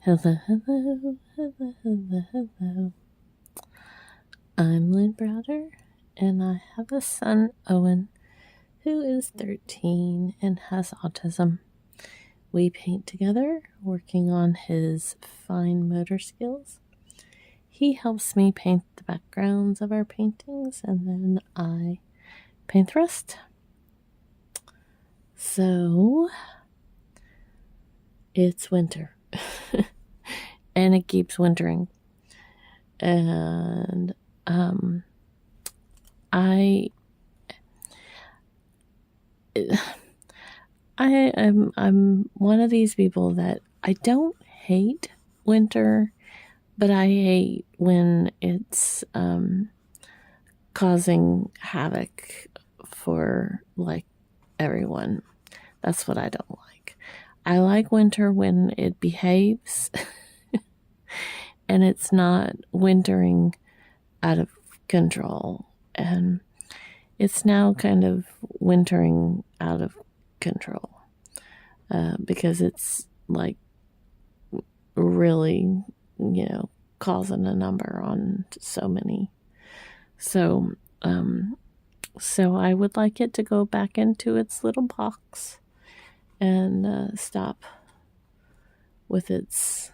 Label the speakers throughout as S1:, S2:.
S1: Hello, hello, hello, hello, hello. I'm Lynn Browder, and I have a son, Owen, who is 13 and has autism. We paint together, working on his fine motor skills. He helps me paint the backgrounds of our paintings, and then I paint the rest. So, it's winter. And it keeps wintering. And I'm one of these people that I don't hate winter, but I hate when it's causing havoc for like everyone. That's what I don't like. I like winter when it behaves and it's not wintering out of control. And it's now kind of wintering out of control because it's like really, causing a number on so many. So I would like it to go back into its little box and stop with its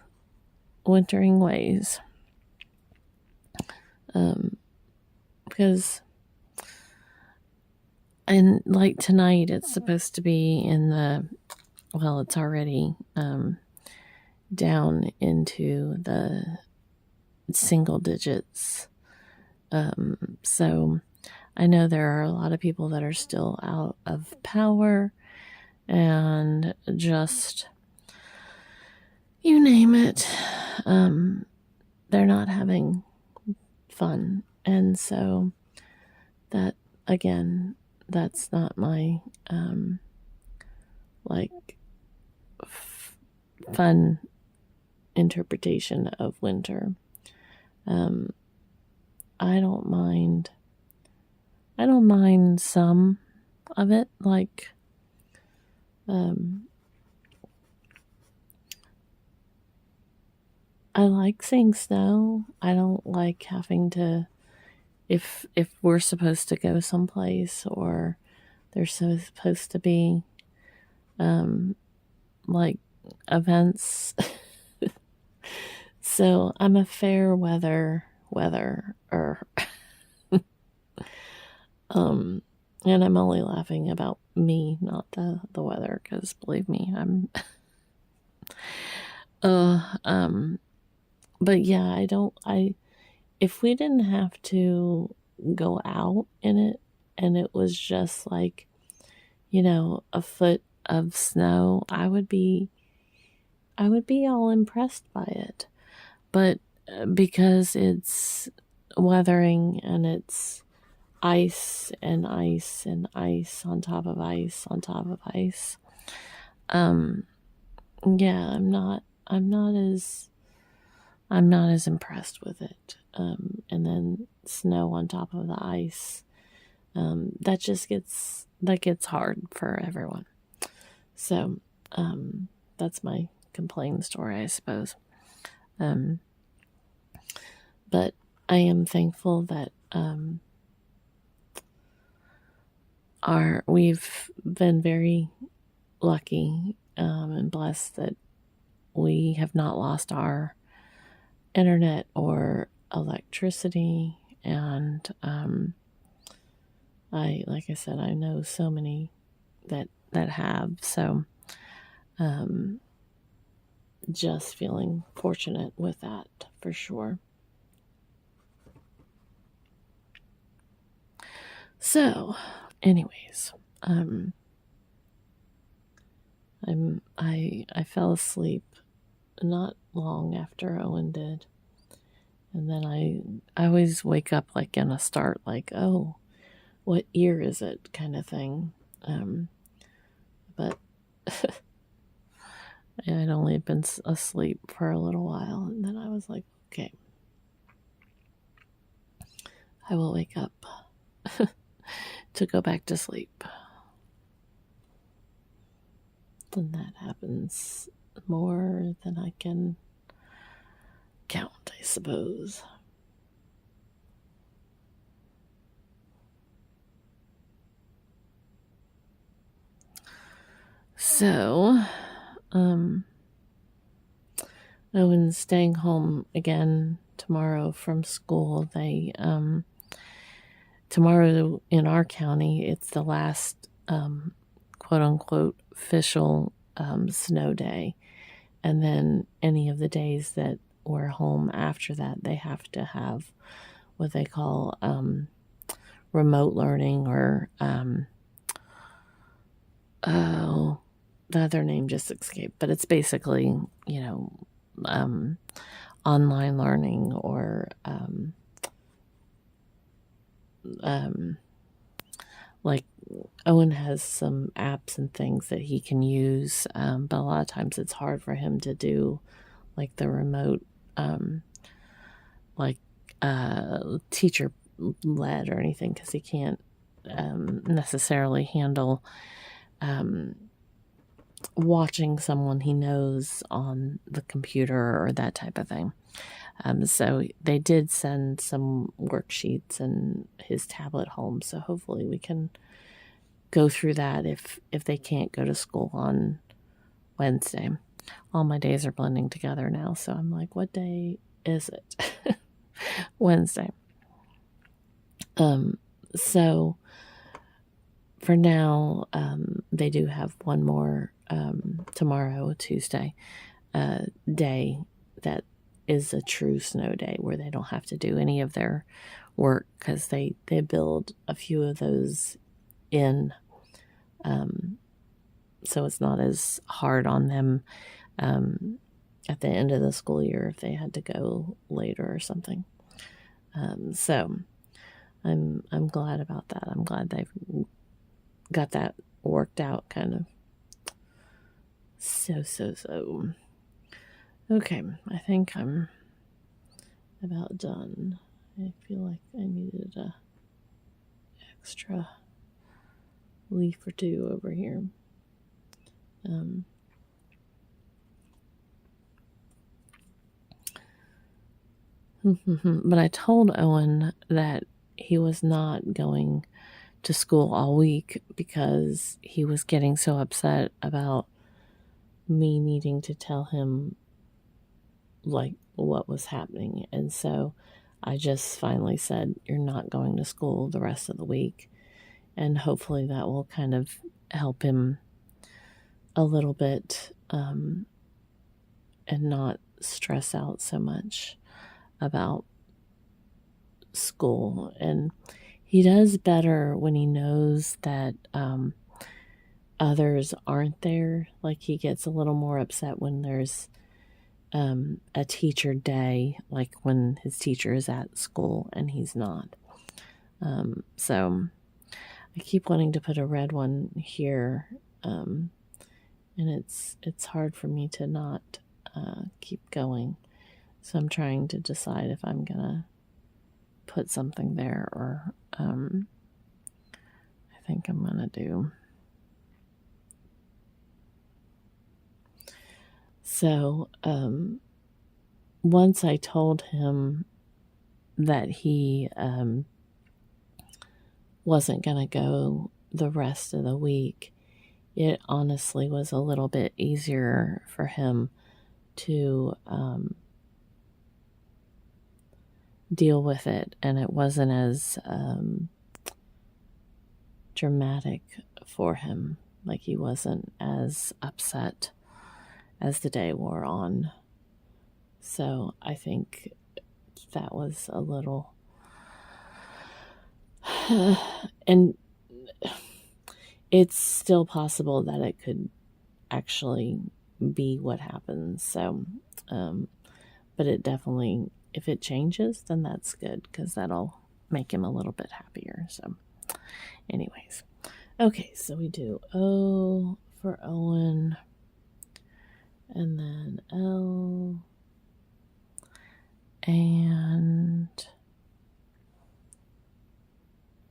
S1: wintering ways. Because, and like tonight, it's supposed to be it's already down into the single digits. So I know there are a lot of people that are still out of power and just, you name it, they're not having fun. And so that, again, that's not my, fun interpretation of winter. I don't mind some of it, like I like seeing snow. I don't like having to, if we're supposed to go someplace or there's supposed to be like events. So I'm a fair weather and I'm only laughing about me, not the weather, because believe me, I'm but yeah, if we didn't have to go out in it and it was just like, a foot of snow, I would be all impressed by it. But because it's weathering and it's ice and ice and ice on top of ice on top of ice, yeah, I'm not as impressed with it. And then snow on top of the ice, that gets hard for everyone. So that's my complaint story, I suppose. But I am thankful that we've been very lucky and blessed that we have not lost our internet or electricity. And like I said, I know so many that have. So just feeling fortunate with that for sure. So, anyways, I fell asleep not long after Owen did, and then I always wake up like in a start, like, oh, what year is it, kind of thing. But I'd only been asleep for a little while, and then I was like, okay, I will wake up to go back to sleep. And that happens more than I can I suppose. So, Owen's staying home again tomorrow from school. Tomorrow in our county, it's the last, quote unquote, official snow day. And then any of the days that we're home after that, they have to have what they call remote learning, or oh, the other name just escaped, but it's basically, online learning, or like Owen has some apps and things that he can use, but a lot of times it's hard for him to do like the remote, like teacher led or anything, because he can't necessarily handle watching someone he knows on the computer or that type of thing. So they did send some worksheets and his tablet home, so hopefully we can go through that if they can't go to school on Wednesday. All my days are blending together now, so I'm like, what day is it? Wednesday. So for now, they do have one more tomorrow, Tuesday, day that is a true snow day where they don't have to do any of their work, because they build a few of those in, so it's not as hard on them at the end of the school year if they had to go later or something. So I'm glad about that. I'm glad they've got that worked out, kind of. So. Okay, I think I'm about done. I feel like I needed a extra leaf or two over here. But I told Owen that he was not going to school all week because he was getting so upset about me needing to tell him like what was happening. And so I just finally said, you're not going to school the rest of the week. And hopefully that will kind of help him a little bit, and not stress out so much about school. And he does better when he knows that others aren't there. Like, he gets a little more upset when there's a teacher day, like when his teacher is at school and he's not. So I keep wanting to put a red one here, and it's hard for me to not keep going. So I'm trying to decide if I'm gonna put something there, or I think I'm gonna do. So once I told him that he wasn't gonna go the rest of the week, it honestly was a little bit easier for him to deal with it, and it wasn't as dramatic for him. Like, he wasn't as upset as the day wore on. So I think that was a little and it's still possible that it could actually be what happens. So but it definitely, if it changes, then that's good, because that'll make him a little bit happier. So anyways, okay, so we do O for Owen, and then L, and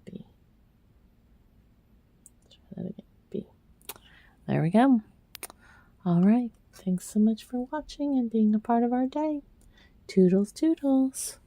S1: B. Try that again. B. There we go. All right. Thanks so much for watching and being a part of our day. Toodles, toodles.